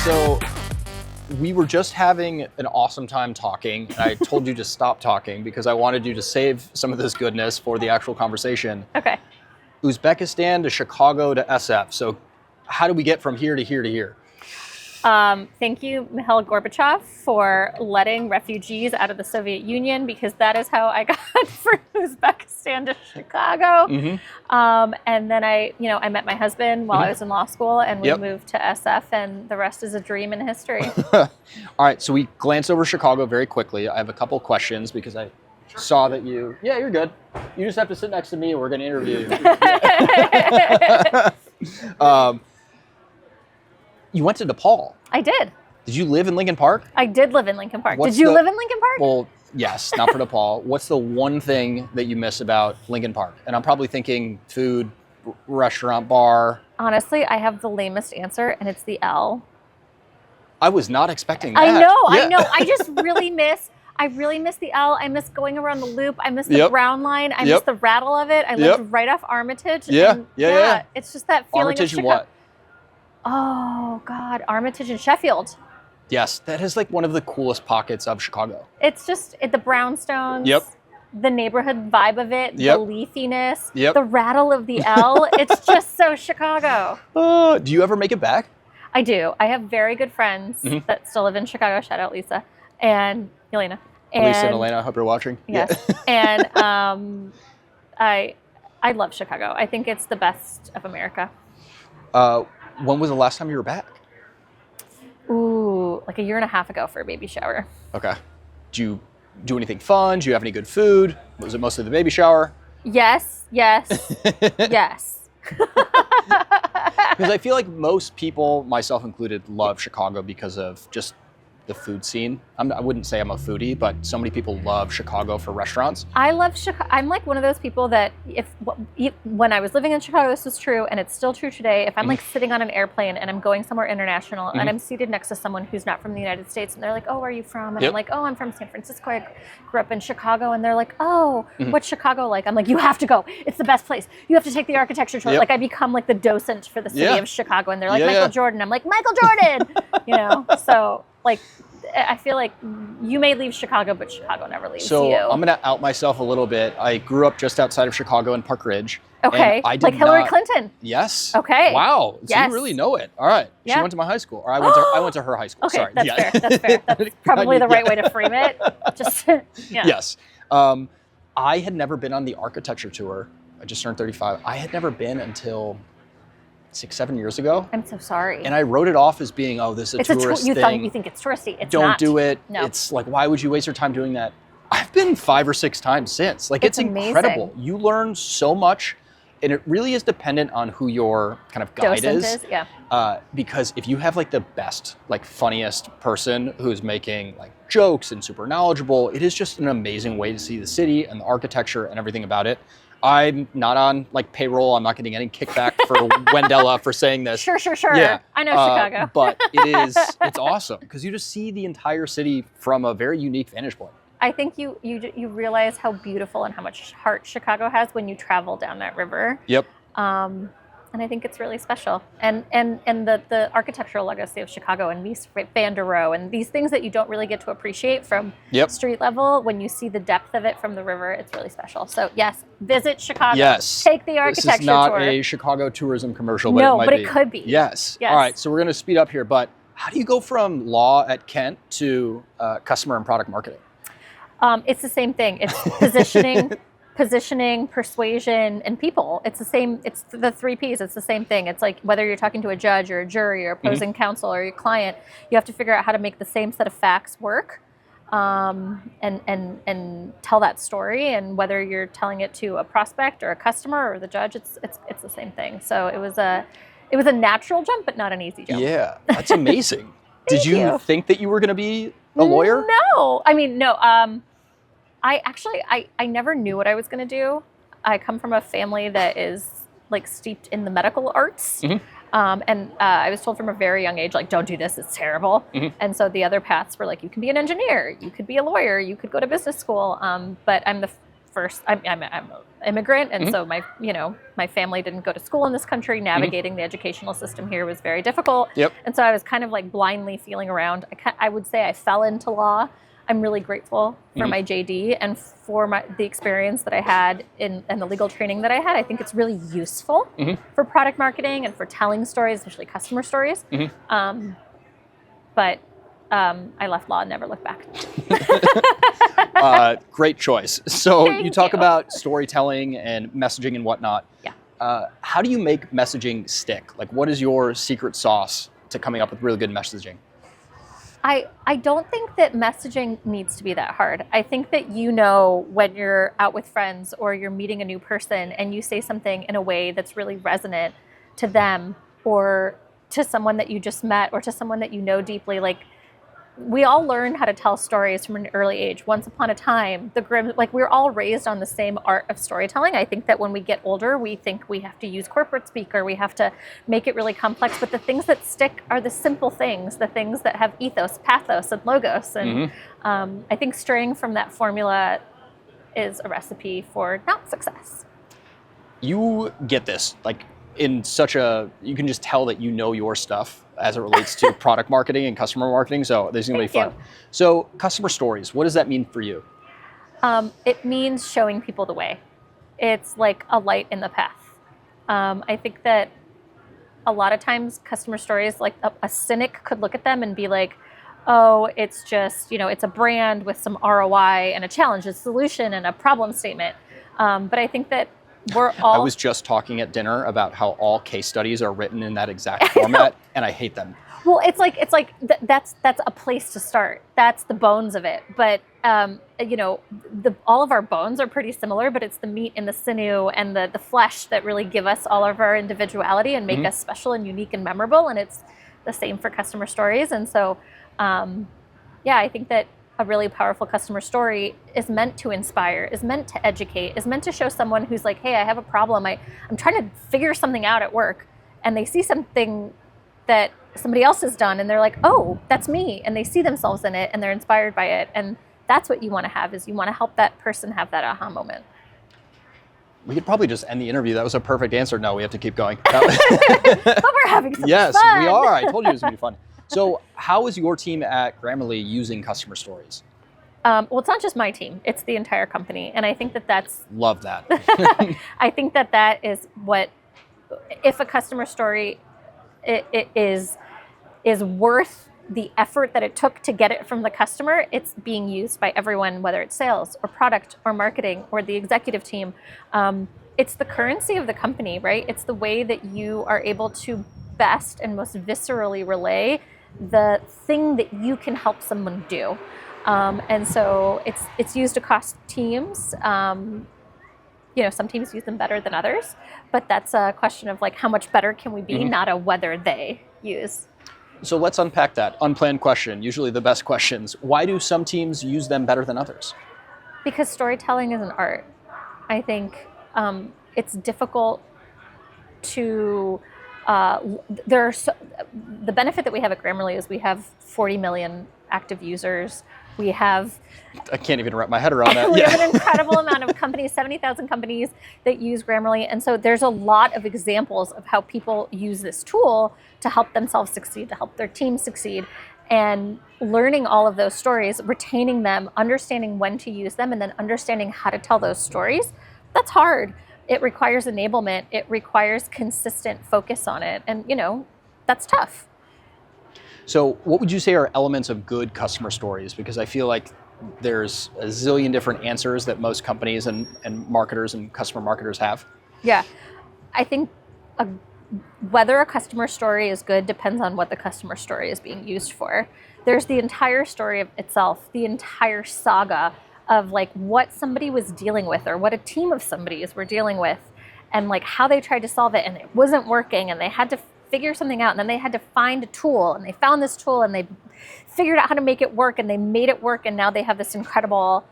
So we were just having an awesome time talking, and I told you to stop talking because I wanted you to save some of this goodness for the actual conversation. Okay. Uzbekistan to Chicago to SF. So how do we get from here to here to here? Thank you, Mikhail Gorbachev, for letting refugees out of the Soviet Union, because that is how I got from Uzbekistan to Chicago. Mm-hmm. And then I met my husband while I was in law school, and we moved to SF, and the rest is a dream and history. All right, so we glanced over Chicago very quickly. I have a couple questions because I saw that you, you're good. You just have to sit next to me and we're going to interview you. You went to Nepal. I did. Did you live in Lincoln Park? I did live in Lincoln Park. Did you live in Lincoln Park? Well, yes, not for Nepal. What's the one thing that you miss about Lincoln Park? And I'm probably thinking food, restaurant, bar. Honestly, I have the lamest answer, and it's the L. I was not expecting that. I know. I just really miss the L. I miss going around the loop. I miss the Brown Line. I miss the rattle of it. I lived right off Armitage. Yeah. It's just that feeling Armitage of and what? Oh, God. Armitage and Sheffield. Yes, that is like one of the coolest pockets of Chicago. It's just the brownstones. Yep. The neighborhood vibe of it. Yep. The leafiness. Yep. The rattle of the L. It's just so Chicago. Do you ever make it back? I do. I have very good friends that still live in Chicago. Shout out Lisa and Elena. Lisa and Elena, I hope you're watching. Yes. Yeah. And I love Chicago. I think it's the best of America. When was the last time you were back? Ooh, like a year and a half ago for a baby shower. Okay. Did you do anything fun? Did you have any good food? Was it mostly the baby shower? Yes. Yes. Because I feel like most people, myself included, love Chicago because of just the food scene. I wouldn't say I'm a foodie, but so many people love Chicago for restaurants. I love Chicago. I'm like one of those people that when I was living in Chicago, this was true, and it's still true today. If I'm like sitting on an airplane and I'm going somewhere international and I'm seated next to someone who's not from the United States, and they're like, "Oh, where are you from?" And I'm like, "Oh, I'm from San Francisco. I grew up in Chicago." And they're like, "Oh, what's Chicago like?" I'm like, "You have to go. It's the best place. You have to take the architecture tour." Like I become like the docent for the city of Chicago, and they're like, "Michael Jordan." I'm like, "Michael Jordan." So like, I feel like you may leave Chicago, but Chicago never leaves you. So I'm going to out myself a little bit. I grew up just outside of Chicago in Park Ridge. Okay, like Hillary Clinton. Yes. Okay. Wow. So you really know it. All right. She went to my high school, or I went to her high school. Okay, Sorry. That's fair. That's probably the right way to frame it. Just Yes. I had never been on the architecture tour. I just turned 35. I had never been until 6-7 years ago. I'm so sorry. And I wrote it off as being, this is a tourist thing. You think it's touristy. It's Don't not. do it. No. It's like, why would you waste your time doing that? I've been 5 or 6 times since. Like, it's incredible. You learn so much, and it really is dependent on who your kind of guide is. Because if you have like the best, like funniest person who's making like jokes and super knowledgeable, it is just an amazing way to see the city and the architecture and everything about it. I'm not on like payroll. I'm not getting any kickback for Wendella for saying this. Sure. Yeah. I know Chicago. But it's awesome because you just see the entire city from a very unique vantage point. I think you realize how beautiful and how much heart Chicago has when you travel down that river. Yep. And I think it's really special. And the architectural legacy of Chicago and Mies van der Rohe and these things that you don't really get to appreciate from street level, when you see the depth of it from the river, it's really special. So yes, visit Chicago. Yes. Take the architecture tour. This is not a Chicago tourism commercial, but it might be. It could be. Yes. All right, so we're going to speed up here, but how do you go from law at Kent to customer and product marketing? It's the same thing. It's positioning, persuasion, and people. It's the same. It's the 3 Ps. It's the same thing. It's like whether you're talking to a judge or a jury or opposing counsel or your client, you have to figure out how to make the same set of facts work, and tell that story. And whether you're telling it to a prospect or a customer or the judge, it's the same thing. So it was a natural jump, but not an easy jump. Yeah, that's amazing. Did you think that you were going to be a lawyer? No. I mean, no. I never knew what I was going to do. I come from a family that is like steeped in the medical arts. And I was told from a very young age, like, don't do this, it's terrible. And so the other paths were like, you can be an engineer, you could be a lawyer, you could go to business school. But I'm the I'm an immigrant, and so my family didn't go to school in this country. Navigating the educational system here was very difficult. Yep. And so I was kind of like blindly feeling around. I would say I fell into law. I'm really grateful for my JD and for the experience that I had and the legal training that I had. I think it's really useful for product marketing and for telling stories, especially customer stories. But I left law and never looked back. Great choice. So you talk about storytelling and messaging and whatnot. Yeah. How do you make messaging stick? Like, what is your secret sauce to coming up with really good messaging? I don't think that messaging needs to be that hard. I think that when you're out with friends or you're meeting a new person and you say something in a way that's really resonant to them or to someone that you just met or to someone that you know deeply, like we all learn how to tell stories from an early age. Once upon a time, we're all raised on the same art of storytelling. I think that when we get older, we think we have to use corporate speak or we have to make it really complex. But the things that stick are the simple things, the things that have ethos, pathos, and logos. And I think straying from that formula is a recipe for not success. You get this, like in you can just tell that you know your stuff as it relates to product marketing and customer marketing. So this is going to be fun. So customer stories, what does that mean for you? It means showing people the way. It's like a light in the path. I think that a lot of times customer stories, like a cynic could look at them and be like, oh, it's just, it's a brand with some ROI and a challenge, a solution and a problem statement. But I think that I was just talking at dinner about how all case studies are written in that exact format, and I hate them. Well, it's like that's a place to start. That's the bones of it. But all of our bones are pretty similar, but it's the meat and the sinew and the flesh that really give us all of our individuality and make us special and unique and memorable. And it's the same for customer stories. And so, I think that a really powerful customer story is meant to inspire, is meant to educate, is meant to show someone who's like, hey, I have a problem. I'm trying to figure something out at work. And they see something that somebody else has done and they're like, oh, that's me. And they see themselves in it and they're inspired by it. And that's what you want to have, is you want to help that person have that aha moment. We could probably just end the interview. That was a perfect answer. No, we have to keep going. But we're having some fun. Yes, we are. I told you it was going to be fun. So how is your team at Grammarly using customer stories? Well, it's not just my team. It's the entire company. And I think that's... Love that. I think that is what... If a customer story it is worth the effort that it took to get it from the customer, it's being used by everyone, whether it's sales or product or marketing or the executive team. It's the currency of the company, right? It's the way that you are able to best and most viscerally relay the thing that you can help someone do. And so it's used across teams. Some teams use them better than others, but that's a question of like how much better can we be, not a whether they use. So let's unpack that. Unplanned question, usually the best questions. Why do some teams use them better than others? Because storytelling is an art. I think it's difficult to... the benefit that we have at Grammarly is we have 40 million active users. I can't even wrap my head around that. We have an incredible amount of companies, 70,000 companies that use Grammarly. And so there's a lot of examples of how people use this tool to help themselves succeed, to help their team succeed. And learning all of those stories, retaining them, understanding when to use them, and then understanding how to tell those stories, that's hard. It requires enablement. It requires consistent focus on it. And, that's tough. So what would you say are elements of good customer stories? Because I feel like there's a zillion different answers that most companies and marketers and customer marketers have. Yeah. I think whether a customer story is good depends on what the customer story is being used for. There's the entire story of itself, the entire saga of like what somebody was dealing with or what a team of somebody's were dealing with and like how they tried to solve it and it wasn't working and they had to figure something out and then they had to find a tool and they found this tool and they figured out how to make it work and they made it work and now they have this incredible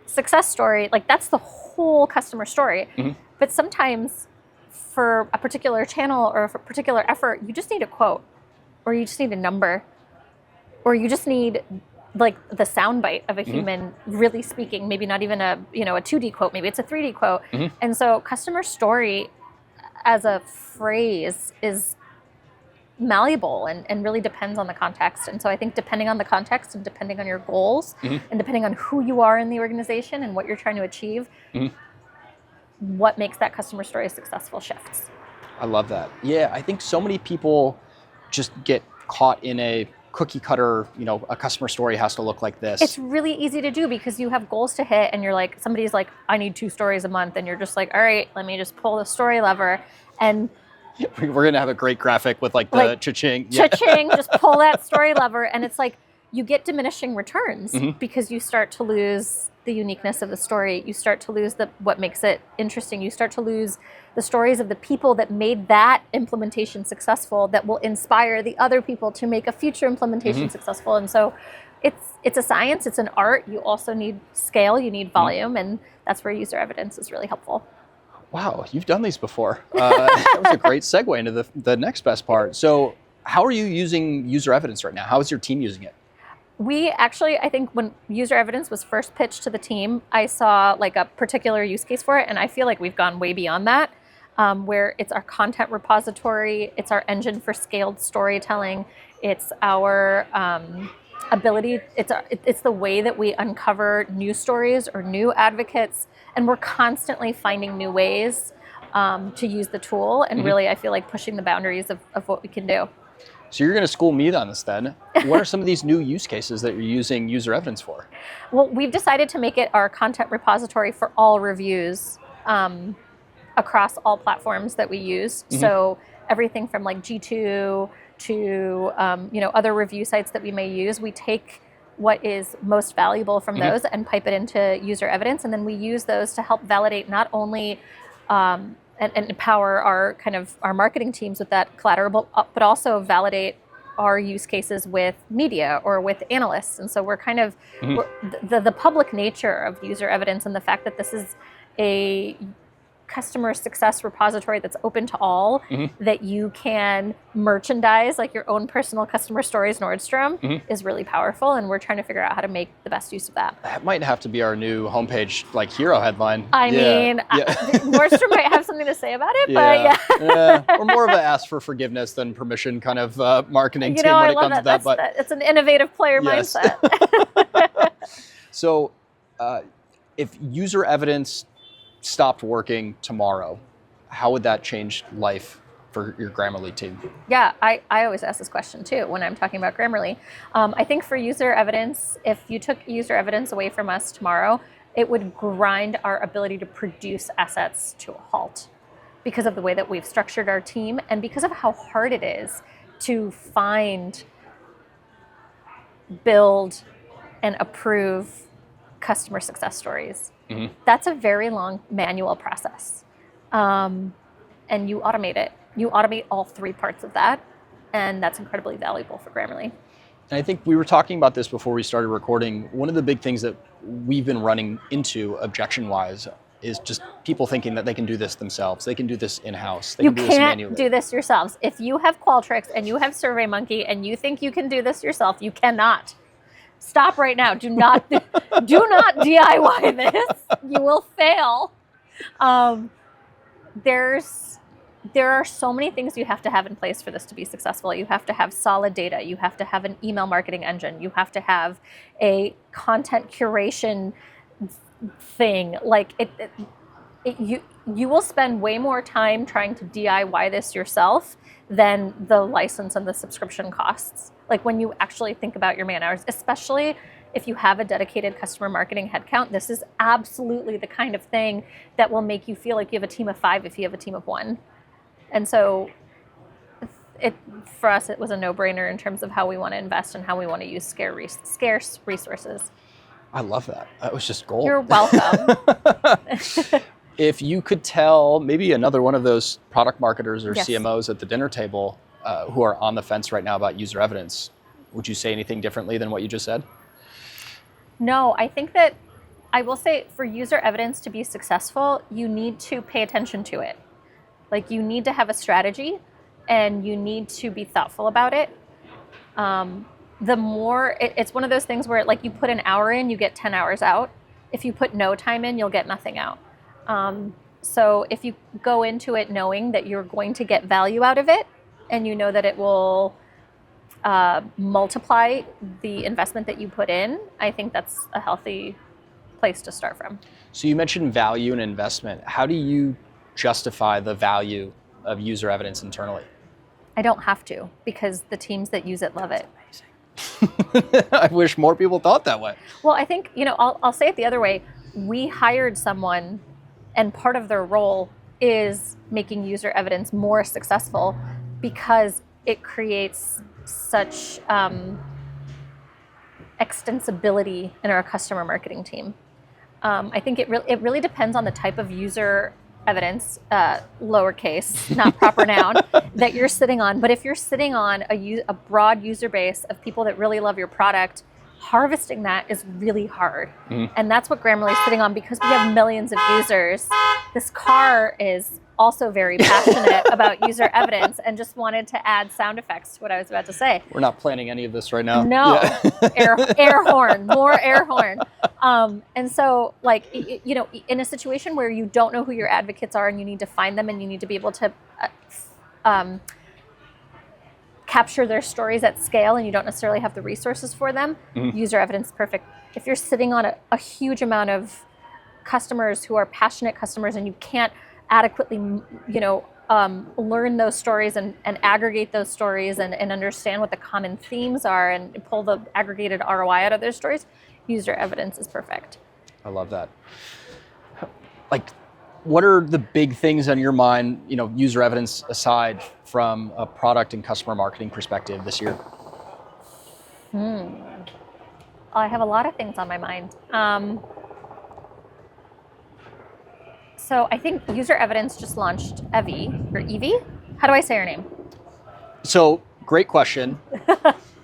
success story. Like that's the whole customer story. But sometimes for a particular channel or for a particular effort, you just need a quote or you just need a number or you just need like the soundbite of a human really speaking, maybe not even a 2D quote, maybe it's a 3D quote. And so customer story as a phrase is malleable and really depends on the context. And so I think depending on the context and depending on your goals and depending on who you are in the organization and what you're trying to achieve, what makes that customer story successful shifts. I love that. Yeah, I think so many people just get caught in a cookie cutter, a customer story has to look like this. It's really easy to do because you have goals to hit and you're like, somebody's like, I need 2 stories a month. And you're just like, all right, let me just pull the story lever. And we're going to have a great graphic with like the cha-ching. Cha-ching, just pull that story lever. And it's like, you get diminishing returns because you start to lose the uniqueness of the story. You start to lose what makes it interesting. You start to lose the stories of the people that made that implementation successful that will inspire the other people to make a future implementation successful. And so it's a science, it's an art. You also need scale, you need volume, and that's where user evidence is really helpful. Wow, you've done these before. That was a great segue into the next best part. So how are you using user evidence right now? How is your team using it? We actually, I think when user evidence was first pitched to the team, I saw like a particular use case for it. And I feel like we've gone way beyond that, where it's our content repository, it's our engine for scaled storytelling, it's our ability, it's the way that we uncover new stories or new advocates. And we're constantly finding new ways to use the tool. And really, I feel like pushing the boundaries of what we can do. So you're going to school me on this then. What are some of these new use cases that you're using user evidence for? Well, we've decided to make it our content repository for all reviews across all platforms that we use. So everything from like G2 to other review sites that we may use, we take what is most valuable from those and pipe it into user evidence. And then we use those to help validate not only and empower our marketing teams with that collateral, but also validate our use cases with media or with analysts. And so we're kind of the public nature of user evidence and the fact that this is a customer success repository that's open to all, that you can merchandise like your own personal customer stories Nordstrom is really powerful. And we're trying to figure out how to make the best use of that. That might have to be our new homepage, like hero headline. I mean, Nordstrom might have something to say about it, but We're more of an ask for forgiveness than permission kind of marketing team when it comes to that. But it's an innovative player mindset. So if user evidence stopped working tomorrow, how would that change life for your Grammarly team? Yeah, I always ask this question too when I'm talking about Grammarly. I think for user evidence, if you took user evidence away from us tomorrow, it would grind our ability to produce assets to a halt because of the way that we've structured our team and because of how hard it is to find, build, and approve customer success stories. That's a very long manual process. And you automate it. You automate all 3 parts of that. And that's incredibly valuable for Grammarly. And I think we were talking about this before we started recording. One of the big things that we've been running into objection-wise is just people thinking that they can do this themselves. They can do this in-house. They can do this manually. You can't do this yourselves. If you have Qualtrics and you have SurveyMonkey and you think you can do this yourself, you cannot. Stop right now. Do not DIY this. You will fail. There are so many things you have to have in place for this to be successful. You have to have solid data. You have to have an email marketing engine. You have to have a content curation thing. Like you will spend way more time trying to DIY this yourself than the license and the subscription costs. Like when you actually think about your man hours, especially if you have a dedicated customer marketing headcount, this is absolutely the kind of thing that will make you feel like you have a team of 5 if you have a team of 1. And so for us, it was a no-brainer in terms of how we want to invest and how we want to use scarce resources. I love that. That was just gold. You're welcome. If you could tell maybe another one of those product marketers or CMOs at the dinner table who are on the fence right now about user evidence, would you say anything differently than what you just said? No, I think that I will say for user evidence to be successful, you need to pay attention to it. Like you need to have a strategy and you need to be thoughtful about it. the more, it's one of those things where like you put an hour in, you get 10 hours out. If you put no time in, you'll get nothing out. So if you go into it knowing that you're going to get value out of it, and you know that it will multiply the investment that you put in, I think that's a healthy place to start from. So you mentioned value and investment. How do you justify the value of user evidence internally? I don't have to, because the teams that use it love it. I wish more people thought that way. Well, I think, I'll say it the other way. We hired someone, and part of their role is making user evidence more successful because it creates such extensibility in our customer marketing team. I think it really depends on the type of user evidence, lowercase, not proper noun, that you're sitting on. But if you're sitting on a broad user base of people that really love your product, harvesting that is really hard. And that's what Grammarly is sitting on, because we have millions of users. This car is also very passionate about user evidence and just wanted to add sound effects to what I was about to say. We're not planning any of this right now. No, yeah. air horn, more air horn. And so, like, in a situation where you don't know who your advocates are and you need to find them and you need to be able to capture their stories at scale, and you don't necessarily have the resources for them, user evidence is perfect. If you're sitting on a huge amount of customers who are passionate customers and you can't adequately, learn those stories and aggregate those stories and understand what the common themes are and pull the aggregated ROI out of those stories, user evidence is perfect. I love that. Like, what are the big things on your mind, user evidence aside, from a product and customer marketing perspective this year? I have a lot of things on my mind. So I think user evidence just launched Evie. How do I say her name? So great question.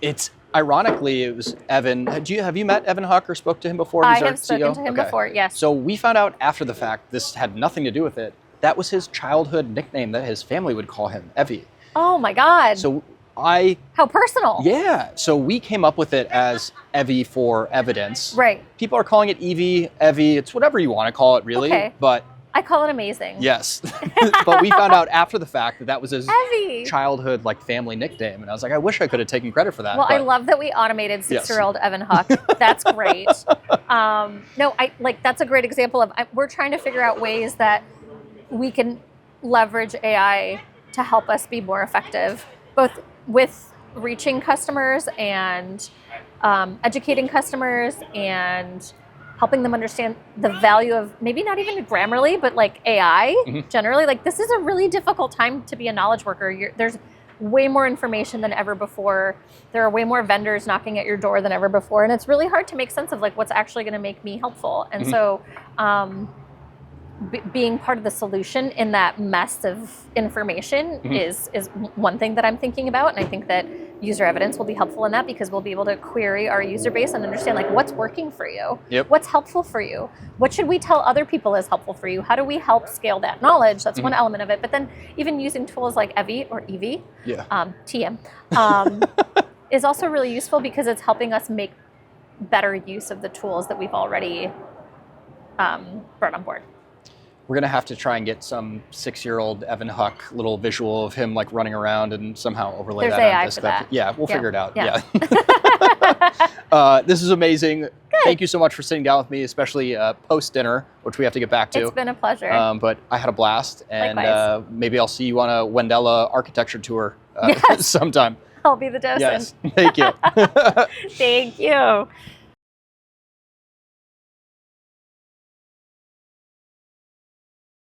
It's ironically, it was Evan. Have you met Evan Huck or spoke to him before? I have spoken to him before, yes. So we found out after the fact, this had nothing to do with it. That was his childhood nickname that his family would call him, Evie. Oh my God. So How personal. Yeah. So we came up with it as Evie for evidence. Right. People are calling it Evie, it's whatever you want to call it, really. Okay. But I call it amazing. yes. But we found out after the fact that was his Evie. childhood family nickname. And I was like, I wish I could have taken credit for that. Well, I love that we automated 6-year-old Evan Huck. That's great. That's a great example of, we're trying to figure out ways that we can leverage AI to help us be more effective, both with reaching customers and educating customers and helping them understand the value of maybe not even Grammarly, but AI generally. This is a really difficult time to be a knowledge worker. There's way more information than ever before. There are way more vendors knocking at your door than ever before. And it's really hard to make sense of what's actually going to make me helpful. And so being part of the solution in that mess of information is one thing that I'm thinking about. And I think that user evidence will be helpful in that, because we'll be able to query our user base and understand what's working for you, what's helpful for you, what should we tell other people is helpful for you, how do we help scale that knowledge. That's one element of it. But then even using tools like Evie or Evie, TM, is also really useful, because it's helping us make better use of the tools that we've already brought on board. We're going to have to try and get some 6-year-old Evan Huck little visual of him running around and somehow overlay There's that AI on this. for that. Yeah, we'll figure it out. Yeah. This is amazing. Good. Thank you so much for sitting down with me, especially post-dinner, which we have to get back to. It's been a pleasure. But I had a blast. And maybe I'll see you on a Wendella architecture tour sometime. I'll be the docent. Yes, thank you. Thank you.